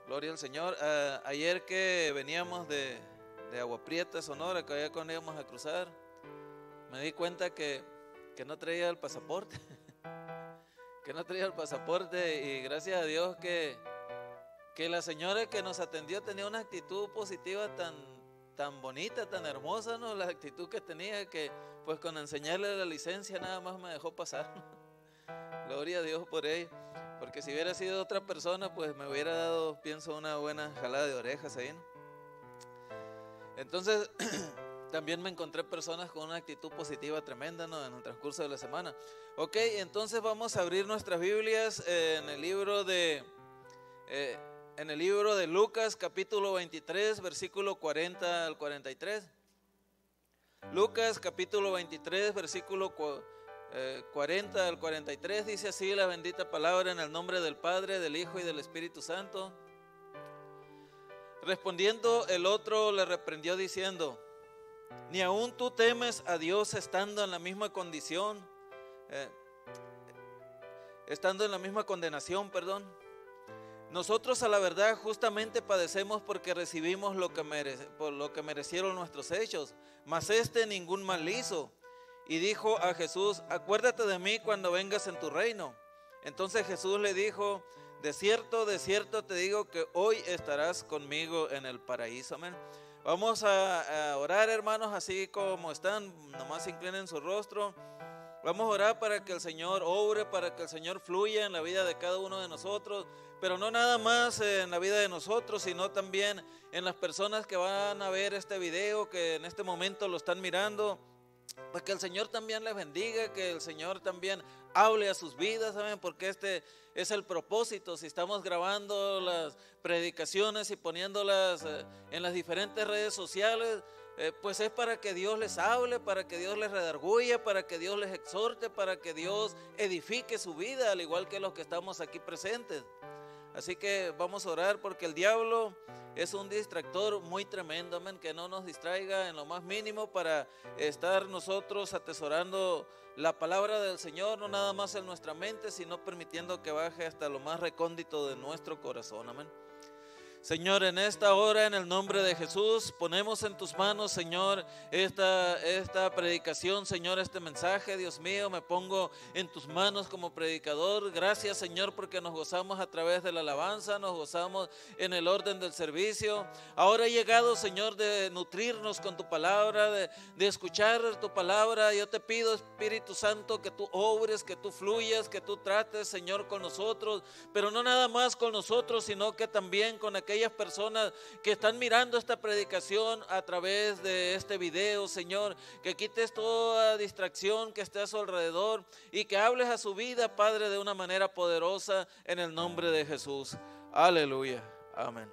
Gloria al Señor. Ayer que veníamos de Agua Prieta, Sonora, que allá cuando íbamos a cruzar, me di cuenta que no traía el pasaporte. Que no traía el pasaporte, y gracias a Dios que la señora que nos atendió tenía una actitud positiva tan bonita, tan hermosa, ¿no? La actitud que tenía, que pues con enseñarle la licencia nada más me dejó pasar. Gloria a Dios por ello, porque si hubiera sido otra persona, pues me hubiera dado, pienso, una buena jalada de orejas ahí, ¿no? Entonces también me encontré personas con una actitud positiva tremenda, ¿no? En el transcurso de la semana. Ok, entonces vamos a abrir nuestras Biblias en el libro de Lucas, capítulo 23, versículo 40 al 43. Lucas, capítulo 23, versículo 40 al 43, dice así la bendita palabra: en el nombre del Padre, del Hijo y del Espíritu Santo. Respondiendo el otro le reprendió diciendo: ¿ni aún tú temes a Dios estando en la misma condición, estando en la misma condenación, perdón? Nosotros a la verdad justamente padecemos porque recibimos por lo que merecieron nuestros hechos, mas este ningún mal hizo. Y dijo a Jesús: acuérdate de mí cuando vengas en tu reino. Entonces Jesús le dijo: de cierto te digo que hoy estarás conmigo en el paraíso. Amén. Vamos a orar, hermanos, así como están, nomás inclinen su rostro. Vamos a orar para que el Señor obre, para que el Señor fluya en la vida de cada uno de nosotros, pero no nada más en la vida de nosotros, sino también en las personas que van a ver este video, que en este momento lo están mirando. Pues que el Señor también les bendiga, que el Señor también hable a sus vidas, ¿saben? Porque este es el propósito. Si estamos grabando las predicaciones y poniéndolas en las diferentes redes sociales, pues es para que Dios les hable, para que Dios les redarguya, para que Dios les exhorte, para que Dios edifique su vida, al igual que los que estamos aquí presentes. Así que vamos a orar, porque el diablo es un distractor muy tremendo, amén, que no nos distraiga en lo más mínimo para estar nosotros atesorando la palabra del Señor, no nada más en nuestra mente, sino permitiendo que baje hasta lo más recóndito de nuestro corazón, amén. Señor, en esta hora, en el nombre de Jesús, ponemos en tus manos, Señor, esta predicación, Señor, este mensaje. Dios mío, me pongo en tus manos como predicador. Gracias, Señor, porque nos gozamos a través de la alabanza, nos gozamos en el orden del servicio. Ahora ha llegado, Señor, de nutrirnos con tu palabra, de escuchar tu palabra. Yo te pido, Espíritu Santo, que tú obres, que tú fluyas, que tú trates, Señor, con nosotros, pero no nada más con nosotros, sino que también con aquellas personas que están mirando esta predicación a través de este video, Señor, que quites toda distracción que esté a su alrededor y que hables a su vida, Padre, de una manera poderosa, en el nombre de Jesús. Aleluya, amén.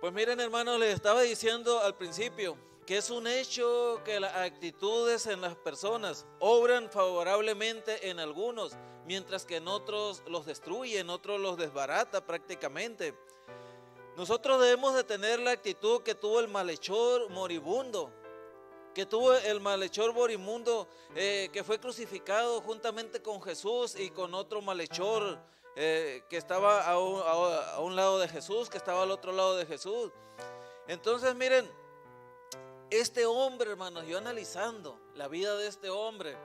Pues miren, hermanos, les estaba diciendo al principio que es un hecho que las actitudes en las personas obran favorablemente en algunos, mientras que en otros los destruye, en otros los desbarata prácticamente. Nosotros debemos de tener la actitud que tuvo el malhechor moribundo, que fue crucificado juntamente con Jesús y con otro malhechor que estaba a un lado de Jesús, que estaba al otro lado de Jesús. Entonces miren, este hombre, hermanos, yo analizando la vida de este hombre,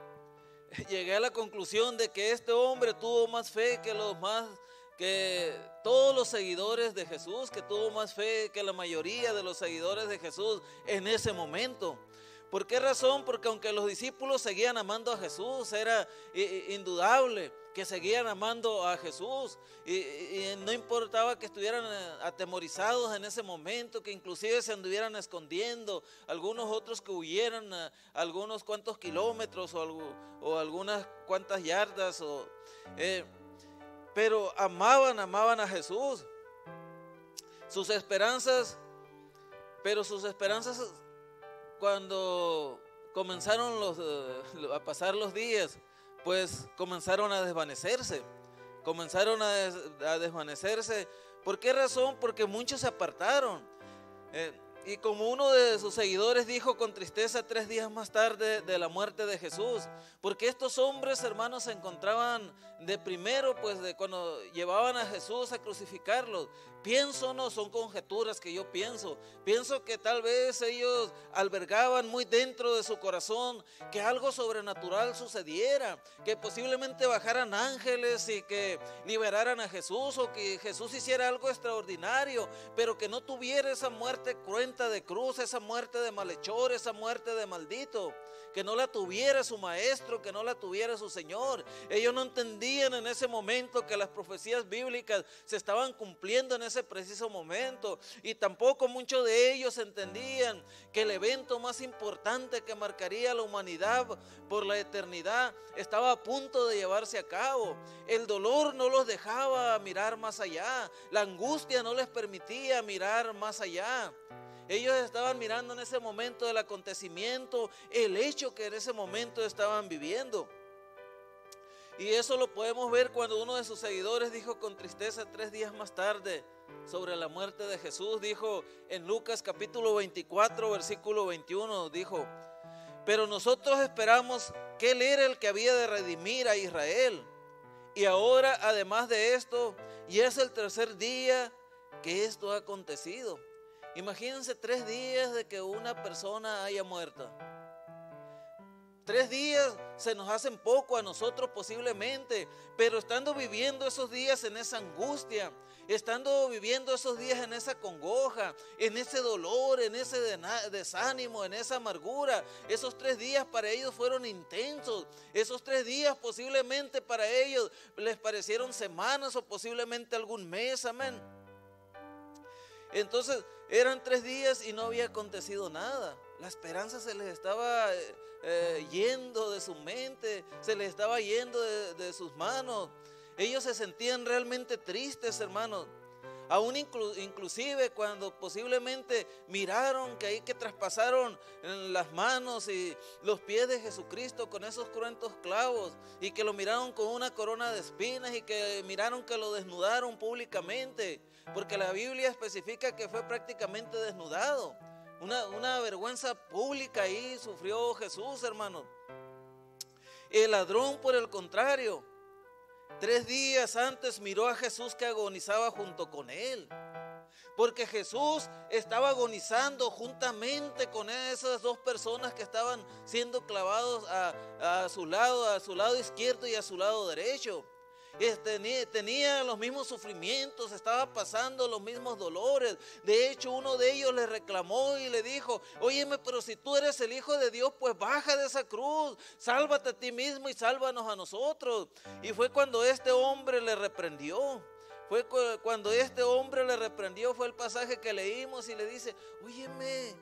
llegué a la conclusión de que este hombre tuvo más fe que todos los seguidores de Jesús, que tuvo más fe que la mayoría de los seguidores de Jesús en ese momento. ¿Por qué razón? Porque aunque los discípulos seguían amando a Jesús, era indudable que seguían amando a Jesús, y no importaba que estuvieran atemorizados en ese momento, que inclusive se anduvieran escondiendo, algunos otros que huyeran a algunos cuantos kilómetros o algunas cuantas yardas, pero amaban a Jesús. Sus esperanzas cuando comenzaron a pasar los días, pues comenzaron a desvanecerse. ¿Por qué razón? Porque muchos se apartaron. Y como uno de sus seguidores dijo con tristeza 3 días más tarde de la muerte de Jesús, porque estos hombres, hermanos, se encontraban de primero, pues de cuando llevaban a Jesús a crucificarlo. Pienso, no son conjeturas que yo pienso que tal vez ellos albergaban muy dentro de su corazón que algo sobrenatural sucediera, que posiblemente bajaran ángeles y que liberaran a Jesús, o que Jesús hiciera algo extraordinario, pero que no tuviera esa muerte cruenta de cruz, esa muerte de malhechor, esa muerte de maldito, que no la tuviera su maestro, que no la tuviera su Señor. Ellos no entendían en ese momento que las profecías bíblicas se estaban cumpliendo en ese preciso momento, y tampoco muchos de ellos entendían que el evento más importante que marcaría a la humanidad por la eternidad estaba a punto de llevarse a cabo. El dolor no los dejaba mirar más allá, la angustia no les permitía mirar más allá. Ellos estaban mirando en ese momento del acontecimiento, el hecho que en ese momento estaban viviendo. Y eso lo podemos ver cuando uno de sus seguidores dijo con tristeza 3 días más tarde sobre la muerte de Jesús. Dijo en Lucas capítulo 24, versículo 21, dijo: pero nosotros esperamos que Él era el que había de redimir a Israel. Y ahora, además de esto, ya es el 3er día que esto ha acontecido. Imagínense 3 días de que una persona haya muerto. 3 días se nos hacen poco a nosotros posiblemente, pero estando viviendo esos días en esa angustia, estando viviendo esos días en esa congoja, en ese dolor, en ese desánimo, en esa amargura, esos 3 días para ellos fueron intensos. Esos 3 días posiblemente para ellos les parecieron semanas o posiblemente algún mes, amén. Entonces eran 3 días y no había acontecido nada. La esperanza se les estaba yendo de su mente, se les estaba yendo de sus manos. Ellos se sentían realmente tristes, hermanos. Aún inclusive cuando posiblemente miraron que ahí que traspasaron las manos y los pies de Jesucristo con esos cruentos clavos, y que lo miraron con una corona de espinas, y que miraron que lo desnudaron públicamente, porque la Biblia especifica que fue prácticamente desnudado. Una vergüenza pública ahí sufrió Jesús, hermanos. El ladrón, por el contrario, 3 días antes miró a Jesús que agonizaba junto con él, porque Jesús estaba agonizando juntamente con esas 2 personas que estaban siendo clavados a su lado izquierdo y a su lado derecho. Tenía los mismos sufrimientos, estaba pasando los mismos dolores. De hecho, uno de ellos le reclamó y le dijo: óyeme, pero si tú eres el Hijo de Dios, pues baja de esa cruz, sálvate a ti mismo y sálvanos a nosotros. Y fue cuando este hombre le reprendió. Fue el pasaje que leímos, y le dice: óyeme,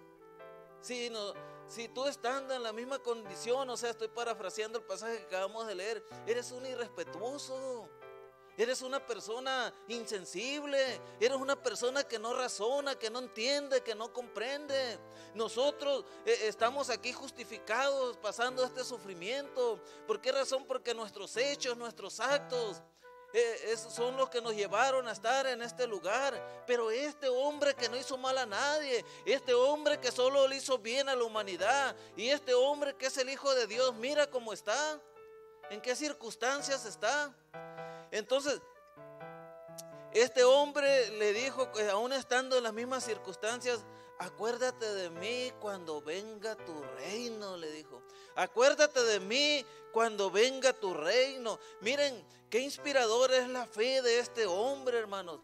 si tú estando en la misma condición, o sea, estoy parafraseando el pasaje que acabamos de leer, eres un irrespetuoso, eres una persona insensible, eres una persona que no razona, que no entiende, que no comprende. Nosotros estamos aquí justificados pasando este sufrimiento. ¿Por qué razón? Porque nuestros hechos, nuestros actos esos son los que nos llevaron a estar en este lugar. Pero este hombre que no hizo mal a nadie, este hombre que solo le hizo bien a la humanidad, y este hombre que es el Hijo de Dios, mira cómo está, en qué circunstancias está. Entonces este hombre le dijo, que aún estando en las mismas circunstancias: acuérdate de mí cuando venga tu reino, le dijo. Acuérdate de mí cuando venga tu reino. Miren qué inspiradora es la fe de este hombre, hermanos.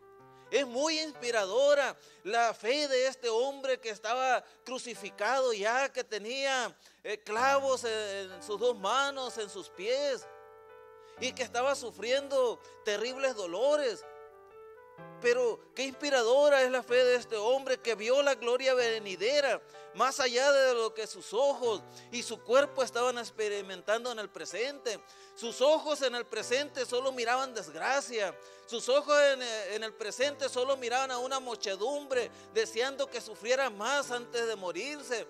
Es muy inspiradora la fe de este hombre que estaba crucificado ya, que tenía clavos en sus 2 manos, en sus pies, y que estaba sufriendo terribles dolores. Pero qué inspiradora es la fe de este hombre que vio la gloria venidera más allá de lo que sus ojos y su cuerpo estaban experimentando en el presente. Sus ojos en el presente solo miraban desgracia. Sus ojos en el presente solo miraban a una muchedumbre deseando que sufriera más antes de morirse.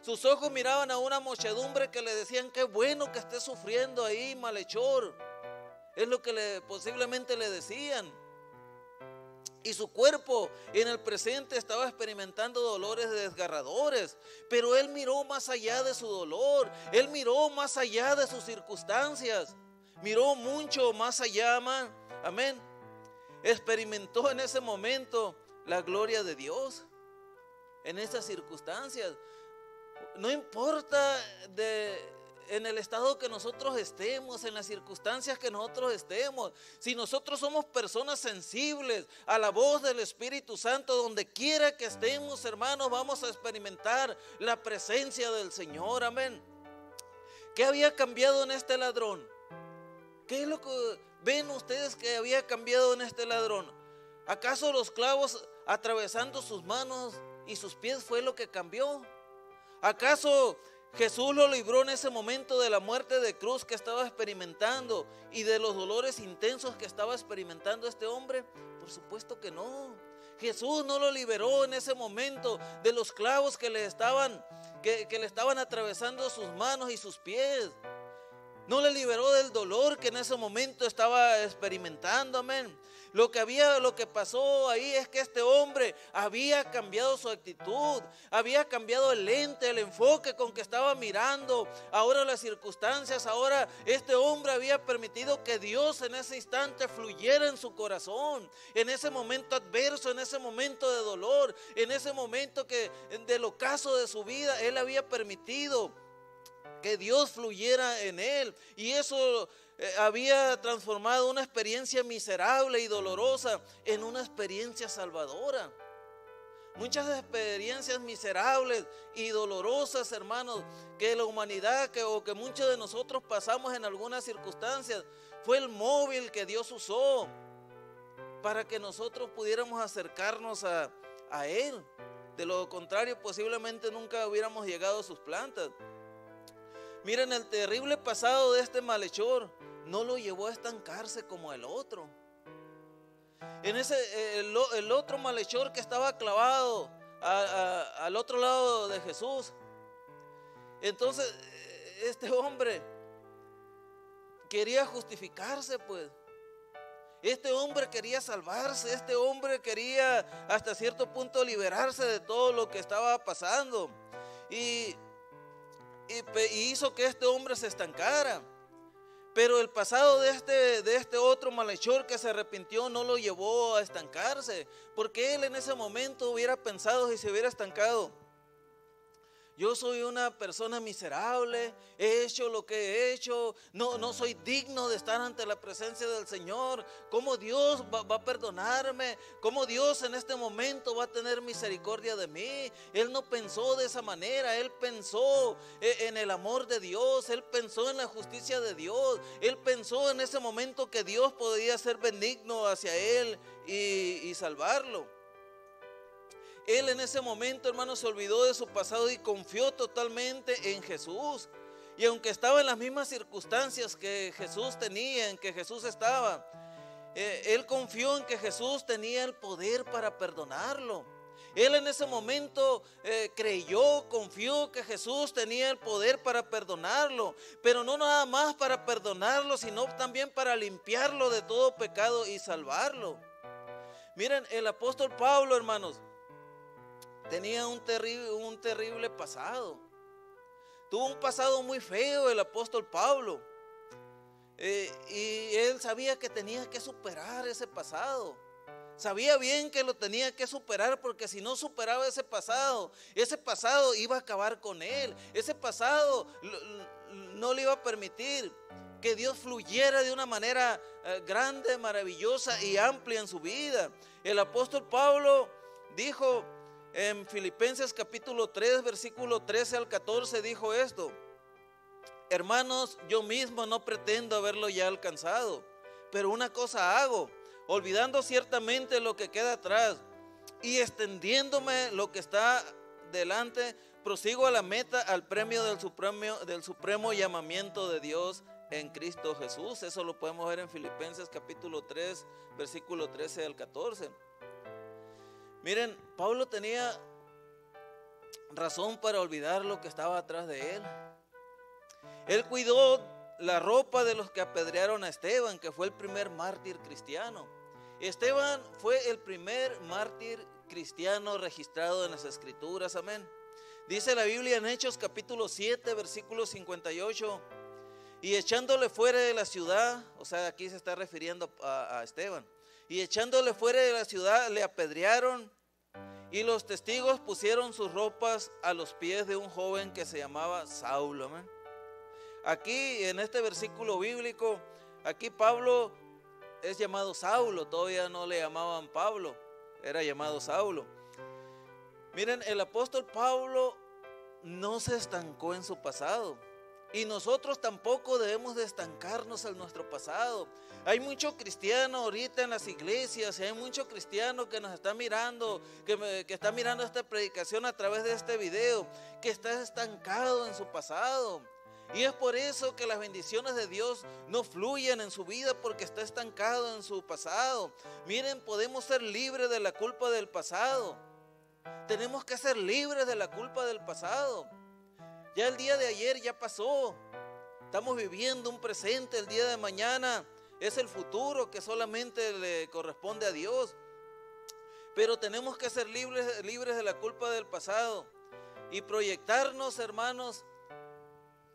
Sus ojos miraban a una muchedumbre que le decían: qué bueno que esté sufriendo ahí, malhechor. Es lo que posiblemente le decían. Y su cuerpo en el presente estaba experimentando dolores desgarradores, pero él miró más allá de su dolor, él miró más allá de sus circunstancias, miró mucho más allá, amén. Experimentó en ese momento la gloria de Dios, en esas circunstancias. No importa en el estado que nosotros estemos, en las circunstancias que nosotros estemos, si nosotros somos personas sensibles a la voz del Espíritu Santo, donde quiera que estemos, hermanos, vamos a experimentar la presencia del Señor, amén. ¿Qué había cambiado en este ladrón? ¿Qué es lo que ven ustedes que había cambiado en este ladrón? ¿Acaso los clavos atravesando sus manos y sus pies fue lo que cambió? ¿Acaso Jesús lo libró en ese momento de la muerte de cruz que estaba experimentando y de los dolores intensos que estaba experimentando este hombre? Por supuesto que no. Jesús no lo liberó en ese momento de los clavos que le estaban atravesando sus manos y sus pies. No le liberó del dolor que en ese momento estaba experimentando, amén. Lo que pasó ahí es que este hombre había cambiado su actitud, había cambiado el lente, el enfoque con que estaba mirando ahora las circunstancias. Ahora este hombre había permitido que Dios en ese instante fluyera en su corazón, en ese momento adverso, en ese momento de dolor, en ese momento del ocaso de su vida. Él había permitido que Dios fluyera en él, y eso había transformado una experiencia miserable y dolorosa en una experiencia salvadora. Muchas experiencias miserables y dolorosas, hermanos, que la humanidad o que muchos de nosotros pasamos en algunas circunstancias, fue el móvil que Dios usó para que nosotros pudiéramos acercarnos a Él. De lo contrario, posiblemente nunca hubiéramos llegado a sus plantas. Miren, el terrible pasado de este malhechor no lo llevó a estancarse como el otro. El otro malhechor que estaba clavado al otro lado de Jesús. Entonces, este hombre quería justificarse, pues. Este hombre quería salvarse, este hombre quería hasta cierto punto liberarse de todo lo que estaba pasando. Y hizo que este hombre se estancara. Pero el pasado de este otro malhechor que se arrepintió no lo llevó a estancarse, porque él en ese momento hubiera pensado, y se hubiera estancado: yo soy una persona miserable, he hecho lo que he hecho, no soy digno de estar ante la presencia del Señor. ¿Cómo Dios va a perdonarme? ¿Cómo Dios en este momento va a tener misericordia de mí? Él no pensó de esa manera, él pensó en el amor de Dios, él pensó en la justicia de Dios, él pensó en ese momento que Dios podía ser benigno hacia él y salvarlo. Él en ese momento, hermano, se olvidó de su pasado y confió totalmente en Jesús. Y aunque estaba en las mismas circunstancias que Jesús tenía, en que Jesús estaba, él confió en que Jesús tenía el poder para perdonarlo. Él en ese momento confió que Jesús tenía el poder para perdonarlo, pero no nada más para perdonarlo, sino también para limpiarlo de todo pecado y salvarlo. Miren, el apóstol Pablo, hermanos, tenía un terrible pasado. Tuvo un pasado muy feo el apóstol Pablo. Y él sabía que tenía que superar ese pasado. Sabía bien que lo tenía que superar, porque si no superaba ese pasado iba a acabar con él. Ese pasado no le iba a permitir que Dios fluyera de una manera grande, maravillosa y amplia en su vida. El apóstol Pablo dijo en Filipenses capítulo 3, versículo 13 al 14, dijo esto: hermanos, yo mismo no pretendo haberlo ya alcanzado, pero una cosa hago, olvidando ciertamente lo que queda atrás y extendiéndome lo que está delante, prosigo a la meta, al premio del supremo llamamiento de Dios en Cristo Jesús. Eso lo podemos ver en Filipenses capítulo 3, versículo 13 al 14. Miren, Pablo tenía razón para olvidar lo que estaba atrás de él. Él cuidó la ropa de los que apedrearon a Esteban, que fue el primer mártir cristiano. Esteban fue el primer mártir cristiano registrado en las Escrituras, amén. Dice la Biblia en Hechos capítulo 7, versículo 58, y echándole fuera de la ciudad, o sea, aquí se está refiriendo a Esteban, y echándole fuera de la ciudad le apedrearon, y los testigos pusieron sus ropas a los pies de un joven que se llamaba Saulo, amén. Aquí en este versículo bíblico, aquí Pablo es llamado Saulo, todavía no le llamaban Pablo, era llamado Saulo. Miren, el apóstol Pablo no se estancó en su pasado, y nosotros tampoco debemos de estancarnos en nuestro pasado. Hay mucho cristiano ahorita en las iglesias, y hay mucho cristiano que nos está mirando, que está mirando esta predicación a través de este video, que está estancado en su pasado. Y es por eso que las bendiciones de Dios no fluyen en su vida, porque está estancado en su pasado. Miren, podemos ser libres de la culpa del pasado. Tenemos que ser libres de la culpa del pasado. Ya el día de ayer ya pasó. Estamos viviendo un presente. El día de mañana es el futuro que solamente le corresponde a Dios. Pero tenemos que ser libres de la culpa del pasado y proyectarnos, hermanos,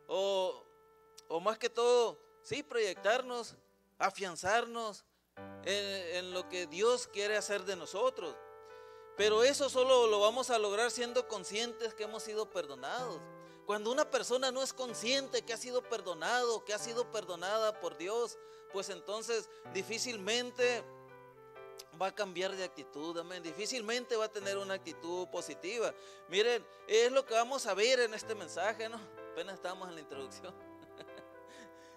o más que todo, sí, proyectarnos, afianzarnos en lo que Dios quiere hacer de nosotros. Pero eso solo lo vamos a lograr siendo conscientes que hemos sido perdonados. Cuando una persona no es consciente que ha sido perdonado, que ha sido perdonada por Dios, pues entonces difícilmente va a cambiar de actitud, amén. Difícilmente va a tener una actitud positiva. Miren, es lo que vamos a ver en este mensaje, ¿no? Apenas estamos en la introducción.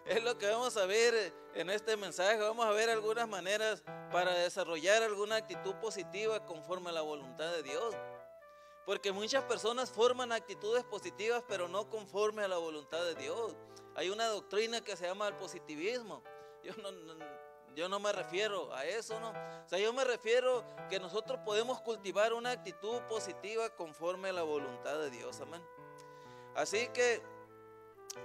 Es lo que vamos a ver en este mensaje. Vamos a ver algunas maneras para desarrollar alguna actitud positiva conforme a la voluntad de Dios. Porque muchas personas forman actitudes positivas, pero no conforme a la voluntad de Dios. Hay una doctrina que se llama el positivismo. Yo no me refiero a eso, ¿no? O sea, yo me refiero que nosotros podemos cultivar una actitud positiva conforme a la voluntad de Dios, amén. Así que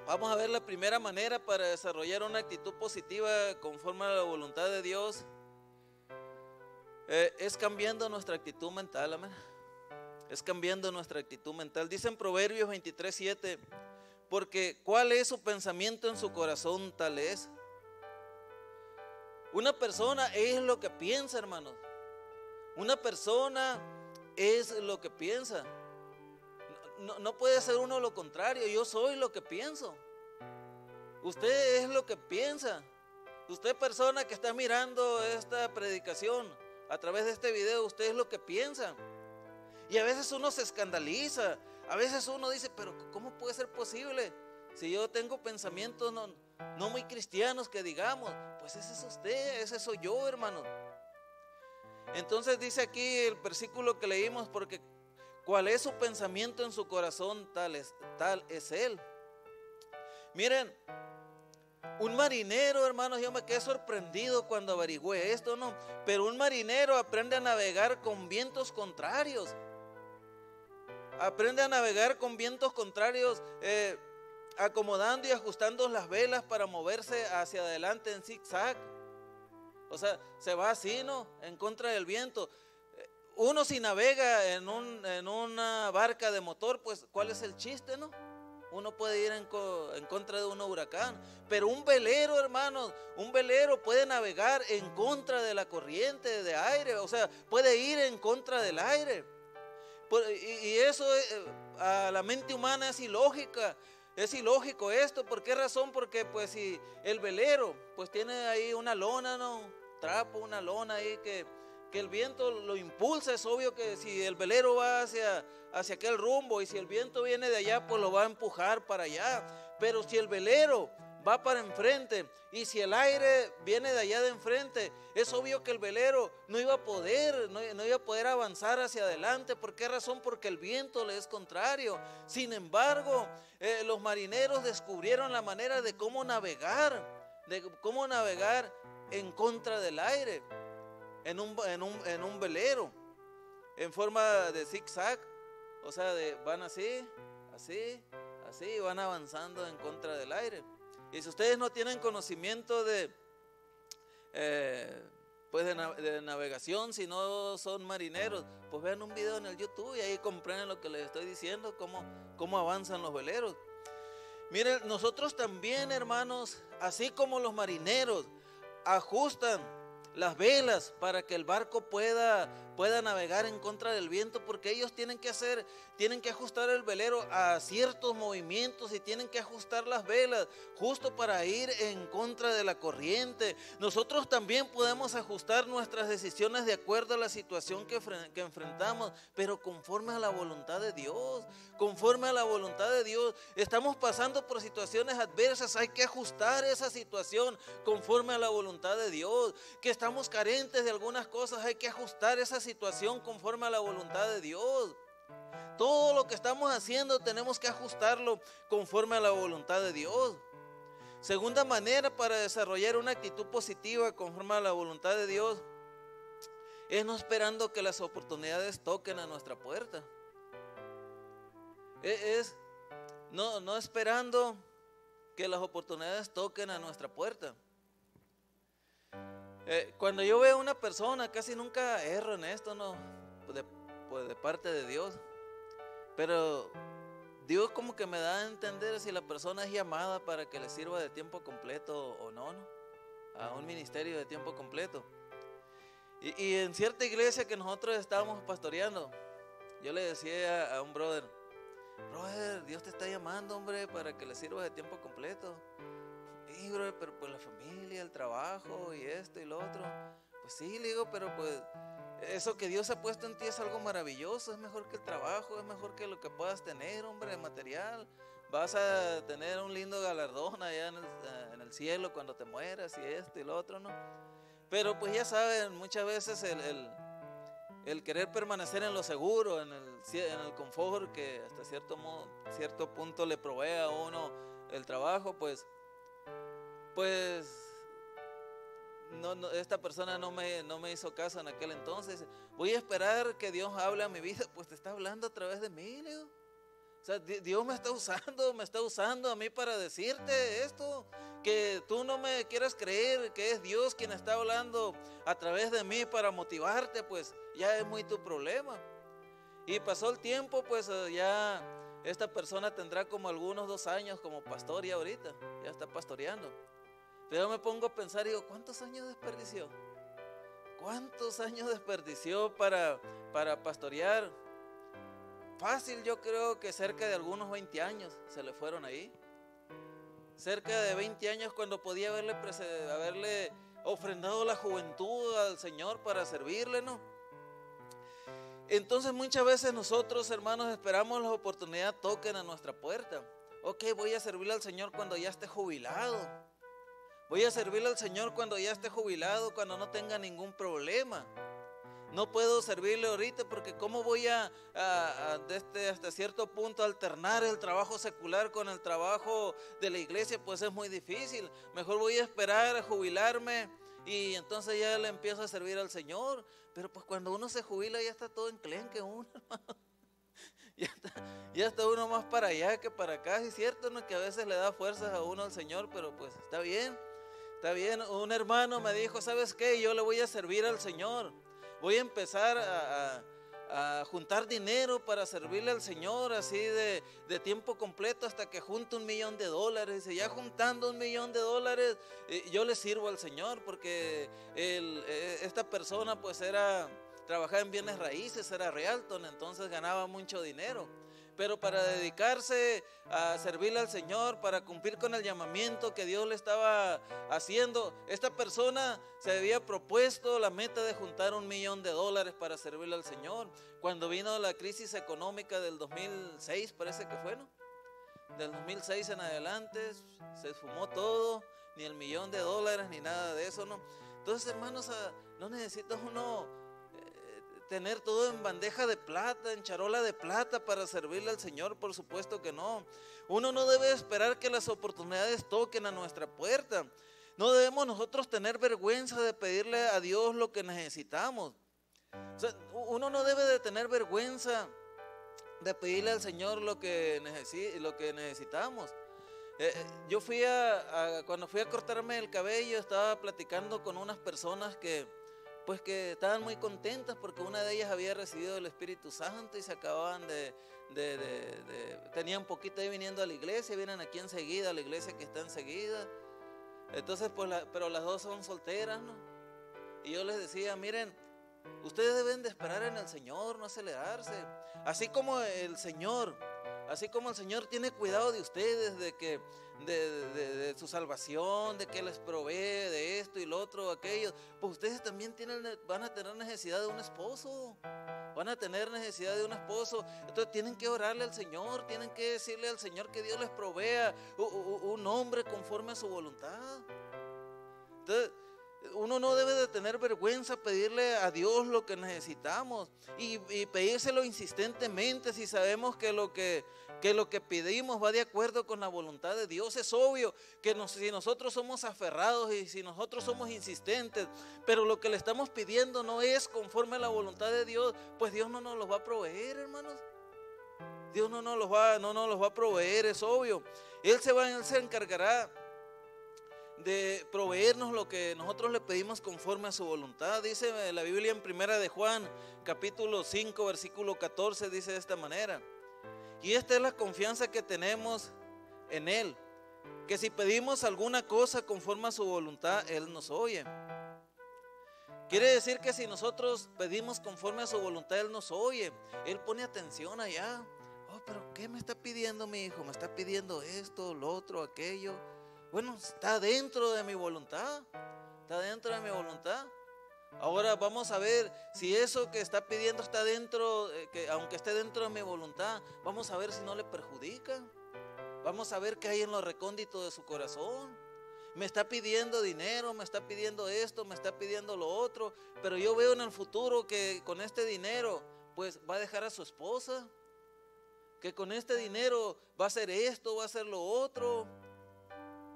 vamos a ver la primera manera para desarrollar una actitud positiva conforme a la voluntad de Dios. Es cambiando nuestra actitud mental, amén. Es cambiando nuestra actitud mental. Dice en Proverbios 23:7, porque ¿cuál es su pensamiento en su corazón? Tal es. Una persona es lo que piensa, hermanos. Una persona es lo que piensa. No puede ser uno lo contrario. Yo soy lo que pienso. Usted es lo que piensa. Usted, persona que está mirando esta predicación a través de este video, usted es lo que piensa. Y a veces uno se escandaliza. A veces uno dice, pero ¿cómo puede ser posible? Si yo tengo pensamientos no muy cristianos que digamos. Pues ese es usted, ese soy yo, hermano. Entonces dice aquí el versículo que leímos, porque ¿cuál es su pensamiento en su corazón? Tal es él. Miren, un marinero, hermanos, yo me quedé sorprendido cuando averigüé esto, ¿no? Pero un marinero aprende a navegar con vientos contrarios. Aprende a navegar con vientos contrarios, acomodando y ajustando las velas para moverse hacia adelante en zigzag. O sea, se va así, ¿no? En contra del viento. Uno si navega en una barca de motor, pues ¿cuál es el chiste, no? Uno puede ir en contra de un huracán. Pero un velero, hermanos, un velero puede navegar en contra de la corriente de aire. O sea, puede ir en contra del aire. Y eso a la mente humana es ilógica. Es ilógico esto. ¿Por qué razón? Porque pues si el velero pues tiene ahí una lona, ¿no? Un trapo, una lona ahí que el viento lo impulsa. Es obvio que si el velero va hacia aquel rumbo y si el viento viene de allá, pues lo va a empujar para allá. Pero si el velero va para enfrente y si el aire viene de allá de enfrente, es obvio que el velero no iba a poder avanzar hacia adelante. ¿Por qué razón? Porque el viento le es contrario. Sin embargo, los marineros descubrieron la manera de cómo navegar en contra del aire, en un velero, en forma de zigzag. O sea, van así, van avanzando en contra del aire. Y si ustedes no tienen conocimiento pues de navegación, si no son marineros, pues vean un video en el YouTube y ahí comprenden lo que les estoy diciendo, cómo avanzan los veleros. Miren, nosotros también, hermanos, así como los marineros ajustan las velas para que el barco pueda navegar en contra del viento, porque ellos tienen que ajustar el velero a ciertos movimientos y tienen que ajustar las velas justo para ir en contra de la corriente. Nosotros también podemos ajustar nuestras decisiones de acuerdo a la situación que enfrentamos, pero conforme a la voluntad de Dios, conforme a la voluntad de Dios. Estamos pasando por situaciones adversas, hay que ajustar esa situación conforme a la voluntad de Dios. Que estamos carentes de algunas cosas, hay que ajustar esa situación conforme a la voluntad de Dios. Todo lo que estamos haciendo tenemos que ajustarlo conforme a la voluntad de Dios. Segunda manera para desarrollar una actitud positiva conforme a la voluntad de Dios es no esperando que las oportunidades toquen a nuestra puerta. No esperando que las oportunidades toquen a nuestra puerta. Cuando yo veo a una persona, casi nunca erro en esto, ¿no? Pues de parte de Dios. Pero Dios como que me da a entender si la persona es llamada para que le sirva de tiempo completo o no, ¿no? A un ministerio de tiempo completo. Y en cierta iglesia que nosotros estábamos pastoreando, yo le decía a un brother, Dios te está llamando, hombre, para que le sirva de tiempo completo. Sí, brother, pero pues la familia, el trabajo y esto y lo otro. Pues sí, le digo, pero pues eso que Dios ha puesto en ti es algo maravilloso, es mejor que el trabajo, es mejor que lo que puedas tener, hombre, de material. Vas a tener un lindo galardón allá en el cielo cuando te mueras y esto y lo otro, ¿no? Pero pues ya saben, muchas veces el querer permanecer en lo seguro, en el confort que hasta cierto punto le provee a uno el trabajo, pues no, esta persona no me hizo caso en aquel entonces. Voy a esperar que Dios hable a mi vida. Pues te está hablando a través de mí, Leo. O sea, Dios me está usando a mí para decirte esto, que tú no me quieras creer que es Dios quien está hablando a través de mí para motivarte, pues ya es muy tu problema. Y pasó el tiempo, pues ya esta persona tendrá como algunos 2 años como pastor y ahorita ya está pastoreando. Pero me pongo a pensar y digo, ¿cuántos años desperdició? ¿Cuántos años desperdició para pastorear? Fácil, yo creo que cerca de algunos 20 años se le fueron ahí. Cerca de 20 años cuando podía haberle ofrendado la juventud al Señor para servirle, ¿no? Entonces muchas veces nosotros, hermanos, esperamos las oportunidades toquen a nuestra puerta. Ok, voy a servirle al Señor cuando ya esté jubilado. Voy a servirle al Señor cuando ya esté jubilado, cuando no tenga ningún problema. No puedo servirle ahorita porque cómo voy hasta cierto punto alternar el trabajo secular con el trabajo de la iglesia, pues es muy difícil. Mejor voy a esperar a jubilarme y entonces ya le empiezo a servir al Señor. Pero pues cuando uno se jubila ya está todo enclenque uno, hermano. Ya está uno más para allá que para acá. Es cierto, ¿no? Que a veces le da fuerzas a uno al Señor, pero pues está bien. Está bien. Un hermano me dijo, ¿sabes qué? Yo le voy a servir al Señor. Voy a empezar a juntar dinero para servirle al Señor así de tiempo completo hasta que junte $1 millón. Dice, ya juntando $1 millón, yo le sirvo al Señor porque esta persona pues trabajaba en bienes raíces, era realtor, entonces ganaba mucho dinero. Pero para dedicarse a servirle al Señor, para cumplir con el llamamiento que Dios le estaba haciendo, esta persona se había propuesto la meta de juntar $1 millón para servirle al Señor. Cuando vino la crisis económica del 2006, parece que fue, ¿no? Del 2006 en adelante se esfumó todo, ni el $1 millón ni nada de eso, ¿no? Entonces, hermanos, no necesita uno tener todo en bandeja de plata, en charola de plata para servirle al Señor, por supuesto que no. Uno no debe esperar que las oportunidades toquen a nuestra puerta. No debemos nosotros tener vergüenza de pedirle a Dios lo que necesitamos. O sea, uno no debe de tener vergüenza de pedirle al Señor lo que necesitamos. Yo cuando fui a cortarme el cabello, estaba platicando con unas personas que pues que estaban muy contentas porque una de ellas había recibido el Espíritu Santo y se acababan tenían poquito ahí viniendo a la iglesia, vienen aquí enseguida, a la iglesia que está enseguida. Entonces, pues, pero las dos son solteras, ¿no? Y yo les decía, miren, ustedes deben de esperar en el Señor, no acelerarse. Así como el Señor tiene cuidado de ustedes, de su salvación, de que les provee de esto y lo otro, aquello, pues ustedes también van a tener necesidad de un esposo. Van a tener necesidad de un esposo. Entonces tienen que orarle al Señor, tienen que decirle al Señor que Dios les provea un hombre conforme a su voluntad. Entonces, uno no debe de tener vergüenza pedirle a Dios lo que necesitamos y pedírselo insistentemente si sabemos que lo que pedimos va de acuerdo con la voluntad de Dios. Es obvio que si nosotros somos aferrados y si nosotros somos insistentes, pero lo que le estamos pidiendo no es conforme a la voluntad de Dios, pues Dios no nos los va a proveer, hermanos. Dios no nos los va a proveer, es obvio. Él se encargará de proveernos lo que nosotros le pedimos conforme a su voluntad. Dice la Biblia en Primera de Juan, capítulo 5, versículo 14, dice de esta manera: y esta es la confianza que tenemos en Él, que si pedimos alguna cosa conforme a su voluntad, Él nos oye. Quiere decir que si nosotros pedimos conforme a su voluntad, Él nos oye. Él pone atención allá. Oh, pero ¿qué me está pidiendo mi hijo? Me está pidiendo esto, lo otro, aquello. Bueno, está dentro de mi voluntad. Está dentro de mi voluntad. Ahora vamos a ver si eso que está pidiendo está dentro, que aunque esté dentro de mi voluntad, vamos a ver si no le perjudica. Vamos a ver qué hay en lo recóndito de su corazón. Me está pidiendo dinero, me está pidiendo esto, me está pidiendo lo otro, pero yo veo en el futuro que con este dinero pues va a dejar a su esposa, que con este dinero va a hacer esto, va a hacer lo otro.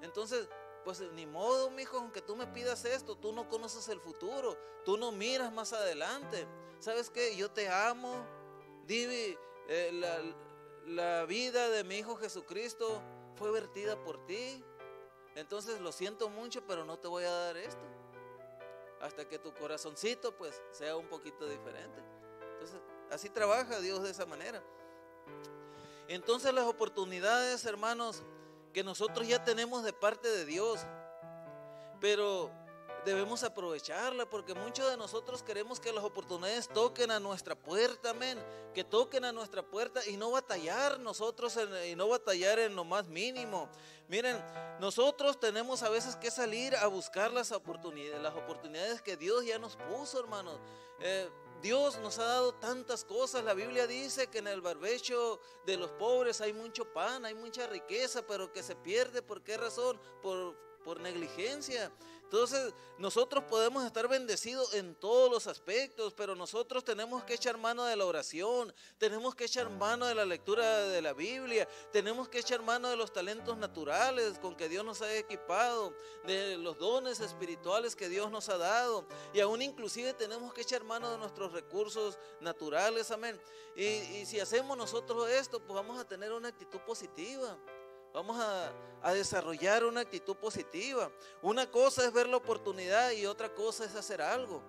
Entonces, pues ni modo, mijo, aunque tú me pidas esto, tú no conoces el futuro, tú no miras más adelante. ¿Sabes qué? Yo te amo. La vida de mi hijo Jesucristo fue vertida por ti. Entonces lo siento mucho, pero no te voy a dar esto hasta que tu corazoncito pues sea un poquito diferente. Entonces, así trabaja Dios de esa manera. Entonces las oportunidades, hermanos, que nosotros ya tenemos de parte de Dios, pero debemos aprovecharla, porque muchos de nosotros queremos que las oportunidades toquen a nuestra puerta, amén, que toquen a nuestra puerta y no batallar nosotros y no batallar en lo más mínimo. Miren, nosotros tenemos a veces que salir a buscar las oportunidades que Dios ya nos puso, hermanos. Dios nos ha dado tantas cosas. La Biblia dice que en el barbecho de los pobres hay mucho pan, hay mucha riqueza, pero que se pierde. ¿Por qué razón? Por negligencia. Entonces nosotros podemos estar bendecidos en todos los aspectos, pero nosotros tenemos que echar mano de la oración, tenemos que echar mano de la lectura de la Biblia, tenemos que echar mano de los talentos naturales con que Dios nos ha equipado, de los dones espirituales que Dios nos ha dado, y aún inclusive tenemos que echar mano de nuestros recursos naturales, amén. Y si hacemos nosotros esto, pues vamos a tener una actitud positiva. Vamos a desarrollar una actitud positiva. Una cosa es ver la oportunidad y otra cosa es hacer algo.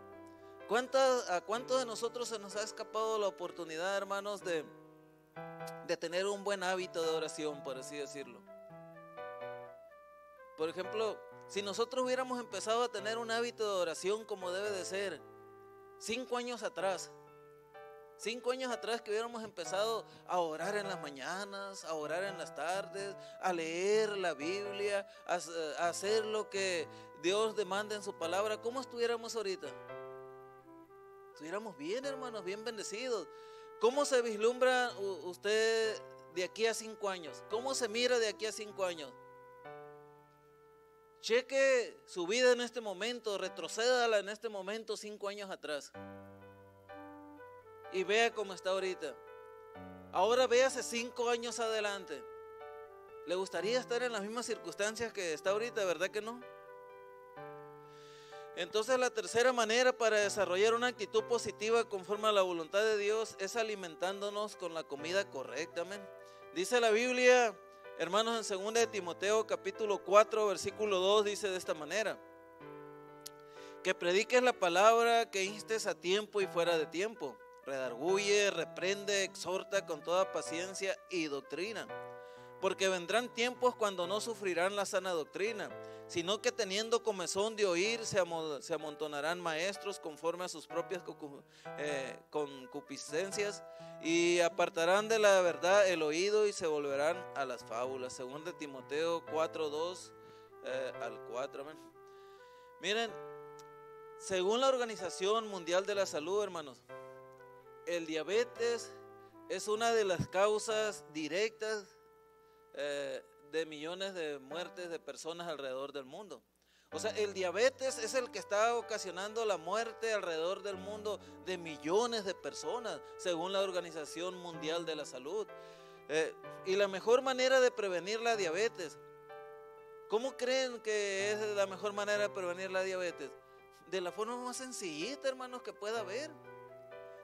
¿A cuántos de nosotros se nos ha escapado la oportunidad, hermanos, de tener un buen hábito de oración, por así decirlo? Por ejemplo, si nosotros hubiéramos empezado a tener un hábito de oración como debe de ser 5 años atrás, 5 años atrás, que hubiéramos empezado a orar en las mañanas, a orar en las tardes, a leer la Biblia, a hacer lo que Dios demanda en su palabra, ¿cómo estuviéramos ahorita? Estuviéramos bien, hermanos, bien bendecidos. ¿Cómo se vislumbra usted de aquí a 5 años? ¿Cómo se mira de aquí a 5 años? Cheque su vida en este momento, retrocédala en este momento 5 años atrás. Y vea cómo está ahorita. Ahora véase 5 años adelante. ¿Le gustaría estar en las mismas circunstancias que está ahorita, verdad que no? Entonces la tercera manera para desarrollar una actitud positiva conforme a la voluntad de Dios es alimentándonos con la comida correcta, amén. Dice la Biblia, hermanos, en 2 de Timoteo capítulo 4 versículo 2, dice de esta manera: Que prediques la palabra, que instes a tiempo y fuera de tiempo. Redarguye, reprende, exhorta con toda paciencia y doctrina. Porque vendrán tiempos cuando no sufrirán la sana doctrina, sino que teniendo comezón de oír, se amontonarán maestros conforme a sus propias concupiscencias, y apartarán de la verdad el oído y se volverán a las fábulas. Según de Timoteo 4:2 al 4. Amén. Miren, según la Organización Mundial de la Salud, hermanos, el diabetes es una de las causas directas de millones de muertes de personas alrededor del mundo. O sea, el diabetes es el que está ocasionando la muerte alrededor del mundo de millones de personas, según la Organización Mundial de la Salud. Y la mejor manera de prevenir la diabetes, ¿cómo creen que es la mejor manera de prevenir la diabetes? De la forma más sencillita, hermanos, que pueda haber.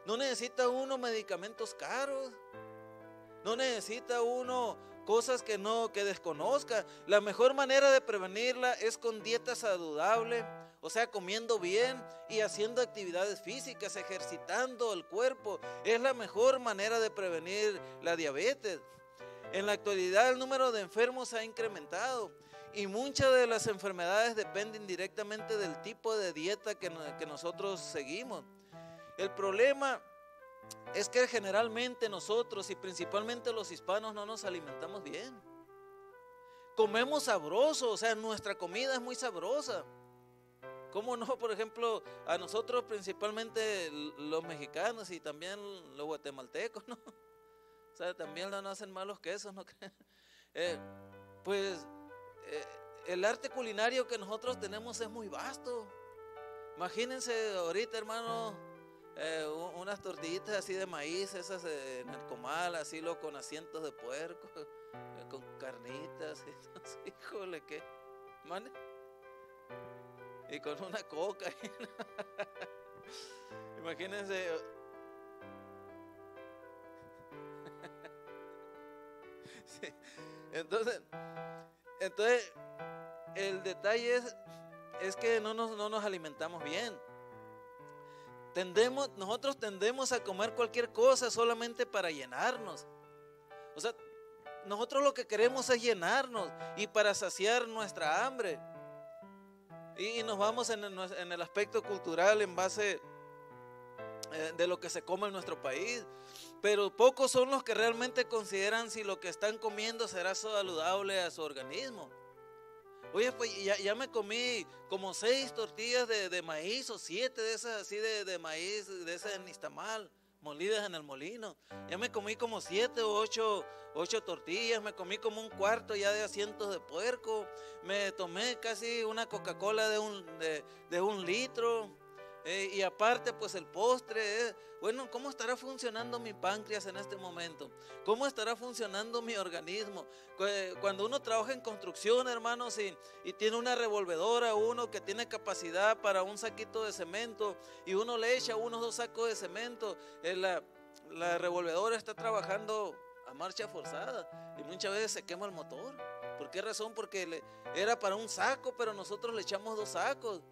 No necesita uno medicamentos caros. No necesita uno cosas que desconozca. La mejor manera de prevenirla es con dieta saludable, o sea, comiendo bien y haciendo actividades físicas, ejercitando el cuerpo. Es la mejor manera de prevenir la diabetes. En la actualidad el número de enfermos ha incrementado y muchas de las enfermedades dependen directamente del tipo de dieta que nosotros seguimos. El problema es que generalmente nosotros y principalmente los hispanos no nos alimentamos bien. Comemos sabroso, o sea, nuestra comida es muy sabrosa. ¿Cómo no? Por ejemplo, a nosotros principalmente los mexicanos y también los guatemaltecos, ¿no? O sea, también no hacen malos quesos, ¿no creen? El arte culinario que nosotros tenemos es muy vasto. Imagínense ahorita, hermano, unas tortillitas así de maíz, esas en el comal, así con asientos de puerco, con carnitas, entonces, híjole, ¿qué? ¿Mande? Y con una coca. Imagínense. Sí. Entonces, el detalle es que no nos alimentamos bien. Nosotros tendemos a comer cualquier cosa solamente para llenarnos. O sea, nosotros lo que queremos es llenarnos y para saciar nuestra hambre. Y nos vamos en el aspecto cultural en base de lo que se come en nuestro país. Pero pocos son los que realmente consideran si lo que están comiendo será saludable a su organismo. Oye, pues ya me comí como 6 tortillas de maíz o 7 de esas así de maíz, de esas en nixtamal, molidas en el molino. Ya me comí como 7 o 8 tortillas, me comí como un cuarto ya de asientos de puerco, me tomé casi una Coca-Cola de un litro. Y aparte pues el postre, bueno, ¿cómo estará funcionando mi páncreas en este momento? ¿Cómo estará funcionando mi organismo? Cuando uno trabaja en construcción, hermanos, y tiene una revolvedora, uno que tiene capacidad para un saquito de cemento, y uno le echa unos 2 sacos de cemento, la revolvedora está trabajando a marcha forzada y muchas veces se quema el motor. ¿Por qué razón? Porque era para un saco, pero nosotros le echamos 2 sacos.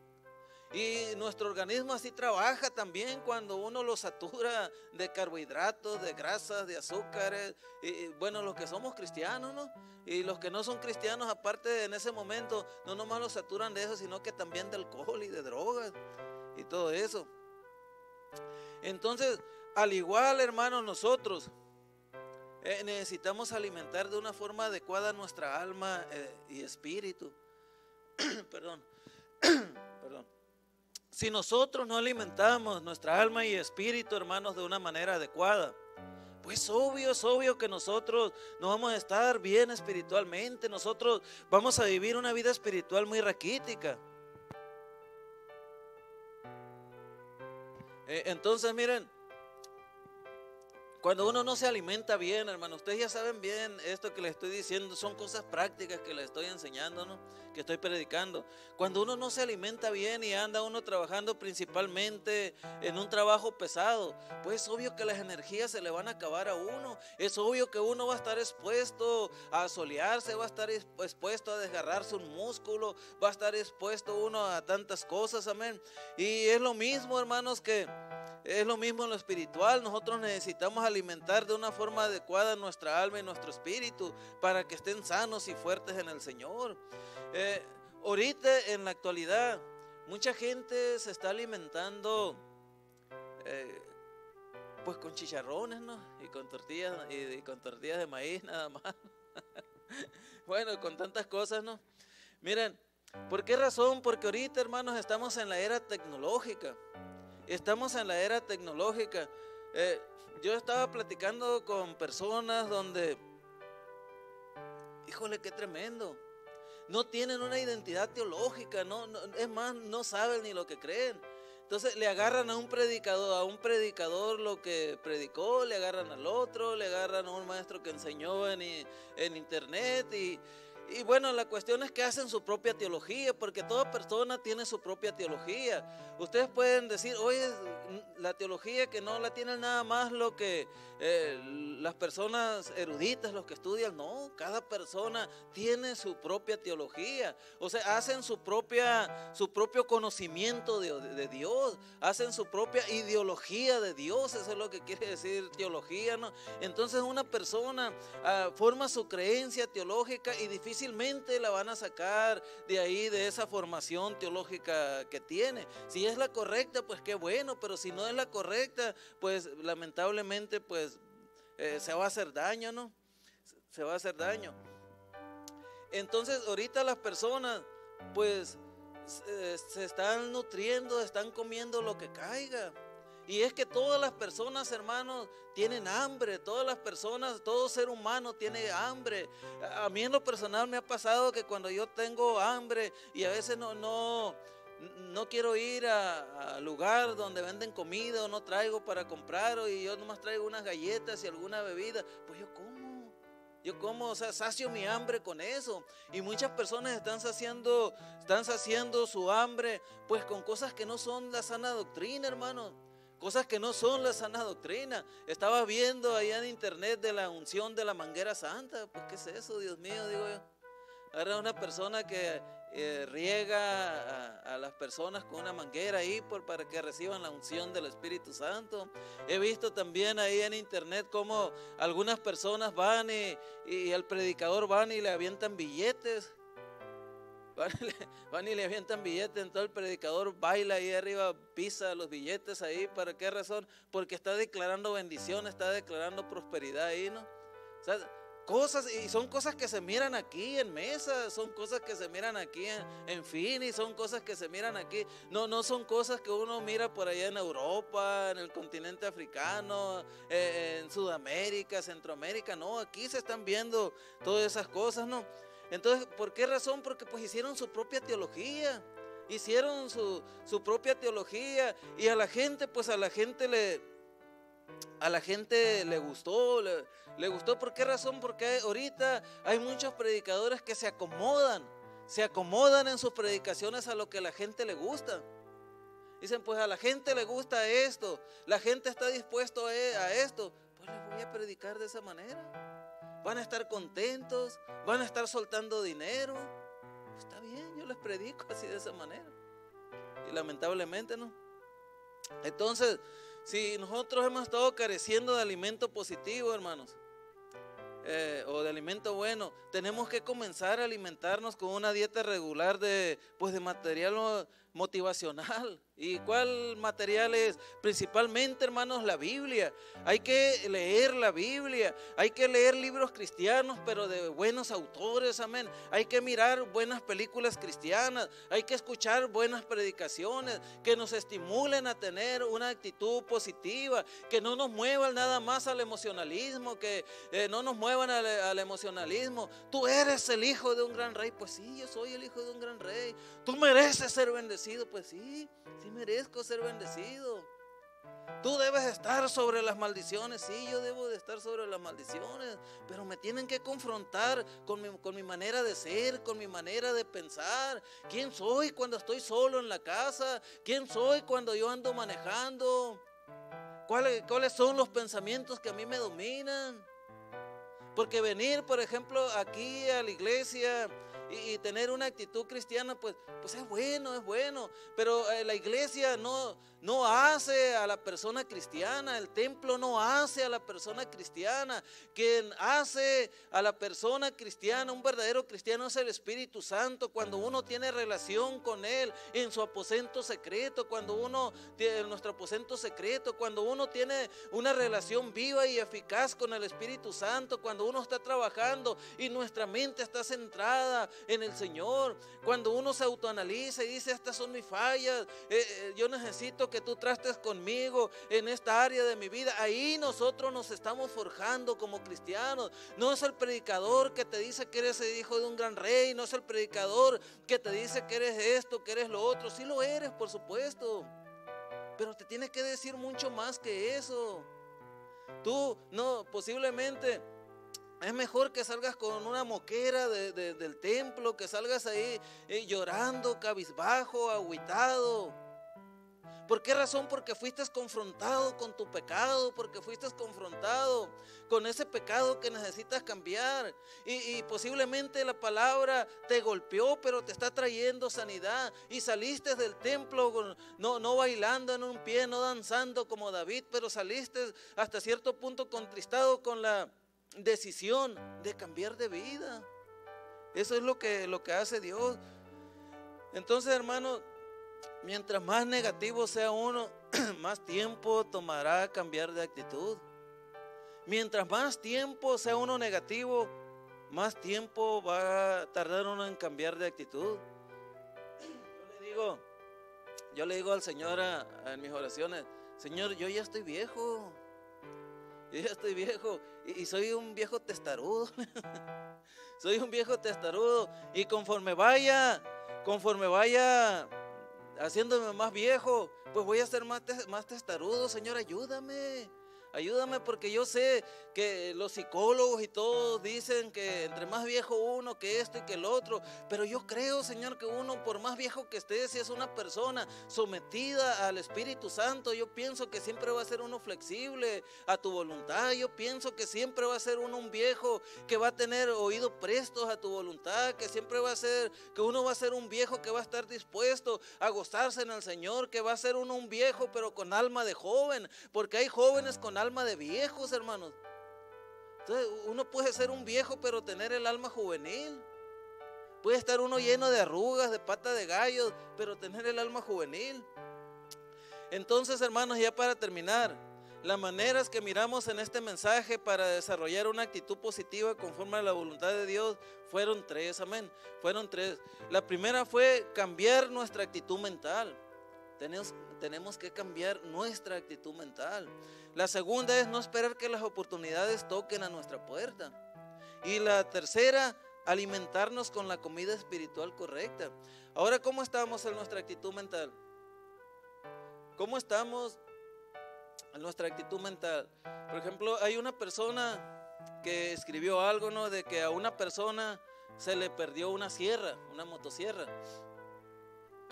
Y nuestro organismo así trabaja también cuando uno lo satura de carbohidratos, de grasas, de azúcares. Y bueno, los que somos cristianos, ¿no? Y los que no son cristianos, aparte en ese momento, no nomás lo saturan de eso, sino que también de alcohol y de drogas y todo eso. Entonces, al igual, hermanos, nosotros necesitamos alimentar de una forma adecuada nuestra alma y espíritu. Perdón. Si nosotros no alimentamos nuestra alma y espíritu, hermanos, de una manera adecuada, pues es obvio que nosotros no vamos a estar bien espiritualmente. Nosotros vamos a vivir una vida espiritual muy raquítica. Entonces, miren, Cuando uno no se alimenta bien, hermano, ustedes ya saben bien esto que les estoy diciendo, son cosas prácticas que les estoy enseñando, ¿no? Que estoy predicando. Cuando uno no se alimenta bien y anda uno trabajando principalmente en un trabajo pesado, pues es obvio que las energías se le van a acabar a uno. Es obvio que uno va a estar expuesto a asolearse, va a estar expuesto a desgarrarse un músculo, va a estar expuesto uno a tantas cosas, amén. Y es lo mismo, hermanos, que es lo mismo en lo espiritual. Nosotros necesitamos alimentar de una forma adecuada nuestra alma y nuestro espíritu para que estén sanos y fuertes en el Señor. Ahorita en la actualidad mucha gente se está alimentando pues con chicharrones, ¿no? Y con tortillas de maíz nada más. Bueno, con tantas cosas, ¿no? Miren, ¿por qué razón? Porque ahorita, hermanos, estamos en la era tecnológica. Estamos en la era tecnológica. Yo estaba platicando con personas donde, híjole, qué tremendo. No tienen una identidad teológica, es más, no saben ni lo que creen. Entonces le agarran a un predicador lo que predicó, le agarran al otro, le agarran a un maestro que enseñó en internet y bueno, la cuestión es que hacen su propia teología, porque toda persona tiene su propia teología. Ustedes pueden decir, oye, la teología que no la tienen nada más lo que las personas eruditas, los que estudian. No, cada persona tiene su propia teología. O sea, hacen su propio conocimiento de Dios, hacen su propia ideología de Dios. Eso es lo que quiere decir teología, ¿no? Entonces una persona forma su creencia teológica y difícilmente la van a sacar de ahí, de esa formación teológica que tiene. Si es la correcta, pues qué bueno, pero si no es la correcta, pues lamentablemente pues se va a hacer daño, ¿no? Se va a hacer daño. Entonces ahorita las personas pues se están nutriendo, están comiendo lo que caiga. Y es que todas las personas, hermanos, tienen hambre. Todas las personas, todo ser humano tiene hambre. A mí en lo personal me ha pasado que cuando yo tengo hambre y a veces no quiero ir a lugar donde venden comida o no traigo para comprar y yo nomás traigo unas galletas y alguna bebida, pues yo como, o sea, sacio mi hambre con eso. Y muchas personas están saciando su hambre pues con cosas que no son la sana doctrina, hermano. Cosas que no son la sana doctrina. Estaba viendo allá en internet de la unción de la manguera santa. Pues ¿qué es eso? Dios mío, digo yo. Era una persona que riega a las personas con una manguera ahí para que reciban la unción del Espíritu Santo. He visto también ahí en internet cómo algunas personas van y al predicador van y le avientan billetes. Van y le avientan billetes, entonces el predicador baila ahí arriba, pisa los billetes ahí. ¿Para qué razón? Porque está declarando bendición, está declarando prosperidad ahí, ¿no? O sea, cosas, y son cosas que se miran aquí en Mesa, son cosas que se miran aquí en Fini, son cosas que se miran aquí. No son cosas que uno mira por allá en Europa, en el continente africano, en Sudamérica, Centroamérica. No, aquí se están viendo todas esas cosas, ¿no? Entonces, ¿por qué razón? Porque pues hicieron su propia teología, hicieron su propia teología y a la gente le gustó, le gustó. ¿Por qué razón? Porque ahorita hay muchos predicadores que se acomodan en sus predicaciones a lo que a la gente le gusta. Dicen, pues a la gente le gusta esto, la gente está dispuesto a esto, pues les voy a predicar de esa manera. Van a estar contentos, van a estar soltando dinero. Pues está bien, yo les predico así de esa manera. Y lamentablemente no. Entonces, si nosotros hemos estado careciendo de alimento positivo, hermanos, o de alimento bueno, tenemos que comenzar a alimentarnos con una dieta regular de material motivacional. ¿Y cuál material es? Principalmente, hermanos, la Biblia. Hay que leer la Biblia, hay que leer libros cristianos, pero de buenos autores, amén. Hay que mirar buenas películas cristianas, hay que escuchar buenas predicaciones que nos estimulen a tener una actitud positiva, que no nos muevan nada más al emocionalismo, que no nos muevan al emocionalismo. Tú eres el hijo de un gran rey. Pues sí, yo soy el hijo de un gran rey. Tú mereces ser bendecido. Pues sí, sí merezco ser bendecido. Tú debes estar sobre las maldiciones. Sí, yo debo de estar sobre las maldiciones, pero me tienen que confrontar con mi manera de ser, con mi manera de pensar. ¿Quién soy cuando estoy solo en la casa? ¿Quién soy cuando yo ando manejando? ¿Cuáles son los pensamientos que a mí me dominan? Porque venir, por ejemplo, aquí a la iglesia y tener una actitud cristiana, pues es bueno, pero la iglesia no hace a la persona cristiana, el templo no hace a la persona cristiana. Quien hace a la persona cristiana, un verdadero cristiano, es el Espíritu Santo. Cuando uno tiene relación con Él en su aposento secreto, en nuestro aposento secreto, cuando uno tiene una relación viva y eficaz con el Espíritu Santo, cuando uno está trabajando y nuestra mente está centrada en el Señor, cuando uno se autoanaliza y dice: estas son mis fallas, yo necesito que tú trates conmigo en esta área de mi vida. Ahí nosotros nos estamos forjando como cristianos. No es el predicador que te dice que eres el hijo de un gran rey, no es el predicador que te dice que eres esto, que eres lo otro. Sí lo eres, por supuesto, pero te tiene que decir mucho más que eso. Tú no, posiblemente es mejor que salgas con una moquera del templo, que salgas ahí llorando, cabizbajo, agüitado. ¿Por qué razón? Porque fuiste confrontado con tu pecado, porque fuiste confrontado con ese pecado que necesitas cambiar. Y posiblemente la palabra te golpeó, pero te está trayendo sanidad. Y saliste del templo no bailando en un pie, no danzando como David, pero saliste hasta cierto punto contristado con la decisión de cambiar de vida. Eso es lo que hace Dios. Entonces, hermano, mientras más negativo sea uno, más tiempo tomará cambiar de actitud. Mientras más tiempo sea uno negativo, más tiempo va a tardar uno en cambiar de actitud. Yo le digo al Señor en mis oraciones: Señor, yo ya estoy viejo. Yo ya estoy viejo y soy un viejo testarudo. Soy un viejo testarudo, y conforme vaya haciéndome más viejo, pues voy a ser más testarudo. Señor, ayúdame, porque yo sé que los psicólogos y todos dicen que entre más viejo uno, que esto y que el otro, pero yo creo, Señor, que uno, por más viejo que esté, si es una persona sometida al Espíritu Santo, yo pienso que siempre va a ser uno flexible a tu voluntad. Yo pienso que siempre va a ser uno un viejo que va a tener oídos prestos a tu voluntad, que siempre que uno va a ser un viejo que va a estar dispuesto a gozarse en el Señor, que va a ser uno un viejo pero con alma de joven, porque hay jóvenes con alma de viejos, hermanos. Entonces uno puede ser un viejo pero tener el alma juvenil. Puede estar uno lleno de arrugas, de pata de gallo, pero tener el alma juvenil. Entonces, hermanos, ya para terminar, las maneras que miramos en este mensaje para desarrollar una actitud positiva conforme a la voluntad de Dios fueron tres, amén. Fueron tres. La primera fue cambiar nuestra actitud mental. Tenemos que cambiar nuestra actitud mental. La segunda es no esperar que las oportunidades toquen a nuestra puerta. Y la tercera, alimentarnos con la comida espiritual correcta. Ahora, ¿cómo estamos en nuestra actitud mental? ¿Cómo estamos en nuestra actitud mental? Por ejemplo, hay una persona que escribió algo, ¿no? De que a una persona se le perdió una sierra, una motosierra.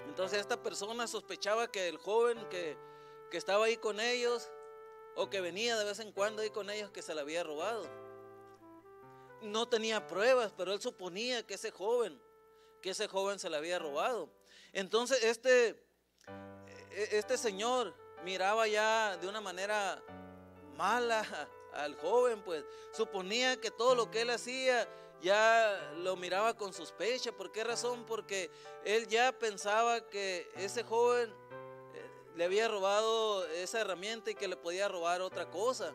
Entonces esta persona sospechaba que el joven que estaba ahí con ellos, o que venía de vez en cuando ahí con ellos, que se la había robado. No tenía pruebas, pero él suponía que ese joven se la había robado. Entonces este señor miraba ya de una manera mala al joven, pues suponía que todo lo que él hacía ya lo miraba con sospecha. ¿Por qué razón? Porque él ya pensaba que ese joven le había robado esa herramienta y que le podía robar otra cosa.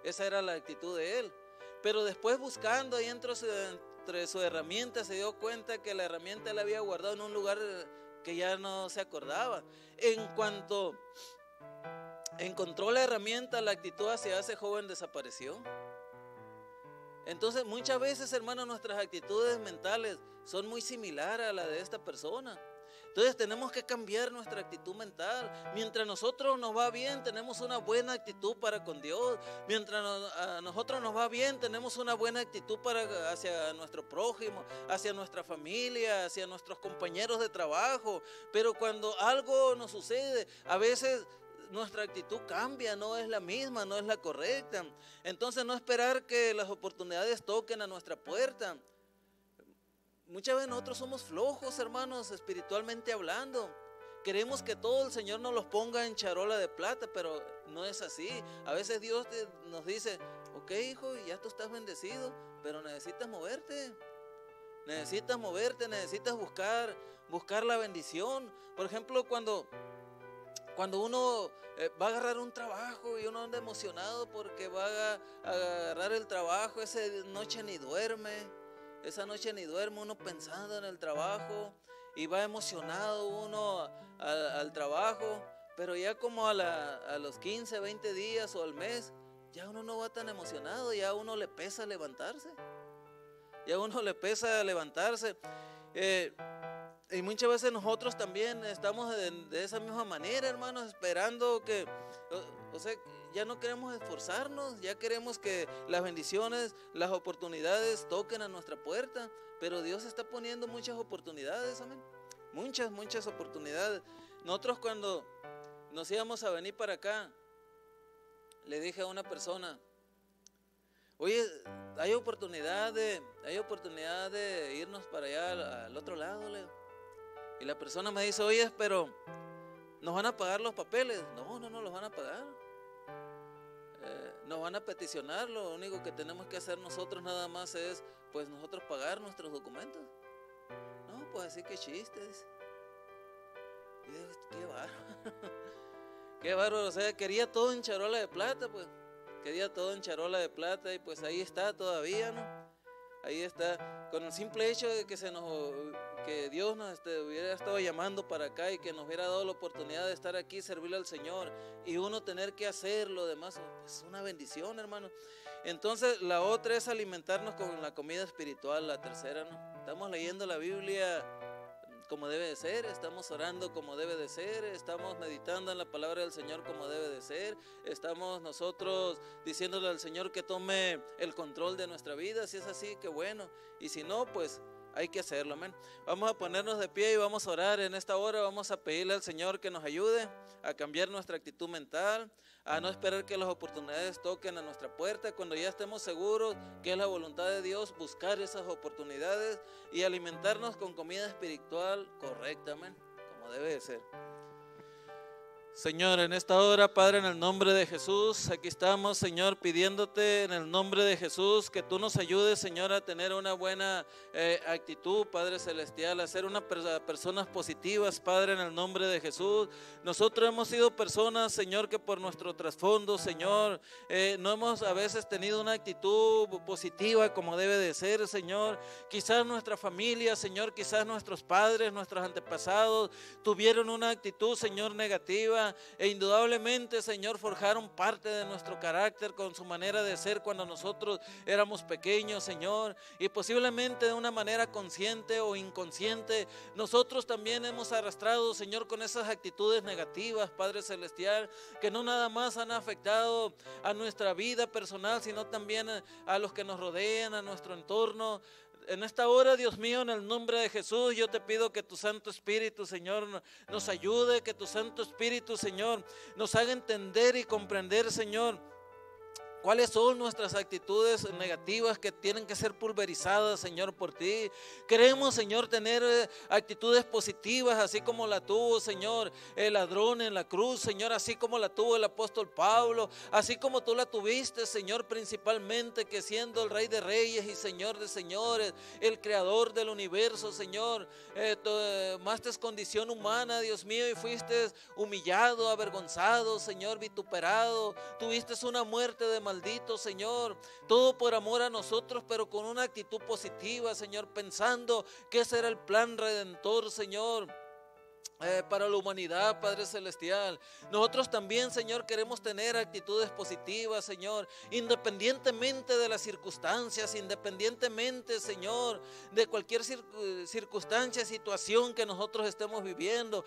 Esa era la actitud de él. Pero después, buscando ahí entre su herramienta, se dio cuenta que la herramienta la había guardado en un lugar que ya no se acordaba. En cuanto encontró la herramienta, la actitud hacia ese joven desapareció. Entonces, muchas veces, hermanos, nuestras actitudes mentales son muy similares a la de esta persona. Entonces tenemos que cambiar nuestra actitud mental. Mientras nosotros nos va bien, tenemos una buena actitud para con Dios. Mientras a nosotros nos va bien, tenemos una buena actitud hacia nuestro prójimo, hacia nuestra familia, hacia nuestros compañeros de trabajo. Pero cuando algo nos sucede, a veces nuestra actitud cambia, no es la misma, no es la correcta. Entonces no esperar que las oportunidades toquen a nuestra puerta. Muchas veces nosotros somos flojos, hermanos, espiritualmente hablando. Queremos que todo el Señor nos los ponga en charola de plata, pero no es así. A veces Dios nos dice, ok, hijo, ya tú estás bendecido, pero necesitas moverte. Necesitas buscar la bendición. Por ejemplo, cuando uno va a agarrar un trabajo y uno anda emocionado porque va a agarrar el trabajo, esa noche ni duerme uno pensando en el trabajo y va emocionado uno al trabajo, pero ya como a los 15, 20 días o al mes, ya uno no va tan emocionado, ya a uno le pesa levantarse. Y muchas veces nosotros también estamos de esa misma manera, hermanos, esperando que, o sea, ya no queremos esforzarnos, ya queremos que las bendiciones, las oportunidades toquen a nuestra puerta, pero Dios está poniendo muchas oportunidades, amén. Muchas oportunidades. Nosotros cuando nos íbamos a venir para acá, le dije a una persona, oye, hay oportunidad de irnos para allá al otro lado, Leo. Y la persona me dice, oye, pero ¿nos van a pagar los papeles? No los van a pagar. Nos van a peticionar, lo único que tenemos que hacer nosotros nada más es, pues nosotros pagar nuestros documentos. No, pues así que chiste, dice. Y digo, qué bárbaro. Qué bárbaro, o sea, quería todo en charola de plata, pues. Y pues ahí está todavía, ¿no? Ahí está, con el simple hecho de que Dios nos hubiera estado llamando para acá y que nos hubiera dado la oportunidad de estar aquí, servirle al Señor y uno tener que hacer lo demás, pues una bendición, hermano. Entonces la otra es alimentarnos con la comida espiritual, la tercera, ¿no? Estamos leyendo la Biblia como debe de ser, estamos orando como debe de ser, estamos meditando en la palabra del Señor como debe de ser, estamos nosotros diciéndole al Señor que tome el control de nuestra vida. Si es así, qué bueno, y si no, pues hay que hacerlo, amén. Vamos a ponernos de pie y vamos a orar en esta hora. Vamos a pedirle al Señor que nos ayude a cambiar nuestra actitud mental, a no esperar que las oportunidades toquen a nuestra puerta. Cuando ya estemos seguros que es la voluntad de Dios, buscar esas oportunidades y alimentarnos con comida espiritual correcta, amén, como debe de ser. Señor, en esta hora, Padre, en el nombre de Jesús, aquí estamos, Señor, pidiéndote en el nombre de Jesús que tú nos ayudes, Señor, a tener una buena actitud, Padre Celestial, a ser personas positivas, Padre, en el nombre de Jesús. Nosotros hemos sido personas, Señor, que por nuestro trasfondo, Señor, no hemos a veces tenido una actitud positiva como debe de ser, Señor. Quizás nuestra familia, Señor, quizás nuestros padres, nuestros antepasados tuvieron una actitud, Señor, negativa. E indudablemente, Señor, forjaron parte de nuestro carácter con su manera de ser cuando nosotros éramos pequeños, Señor, y posiblemente de una manera consciente o inconsciente nosotros también hemos arrastrado, Señor, con esas actitudes negativas, Padre Celestial, que no nada más han afectado a nuestra vida personal, sino también a los que nos rodean, a nuestro entorno. En esta hora, Dios mío, en el nombre de Jesús, yo te pido que tu Santo Espíritu, Señor, nos ayude, que tu Santo Espíritu, Señor, nos haga entender y comprender, Señor, ¿cuáles son nuestras actitudes negativas que tienen que ser pulverizadas, Señor, por ti? Queremos, Señor, tener actitudes positivas, así como la tuvo, Señor, el ladrón en la cruz, Señor, así como la tuvo el apóstol Pablo, así como tú la tuviste, Señor, principalmente, que siendo el Rey de Reyes y Señor de Señores, el Creador del universo, Señor, tomaste condición humana, Dios mío, y fuiste humillado, avergonzado, Señor, vituperado, tuviste una muerte de maldito, Señor, todo por amor a nosotros, pero con una actitud positiva, Señor, pensando que ese era el plan redentor, Señor. para la humanidad, Padre Celestial. Nosotros también, Señor, queremos tener actitudes positivas, Señor, independientemente de las circunstancias, independientemente, Señor, de cualquier circunstancia, situación que nosotros estemos viviendo.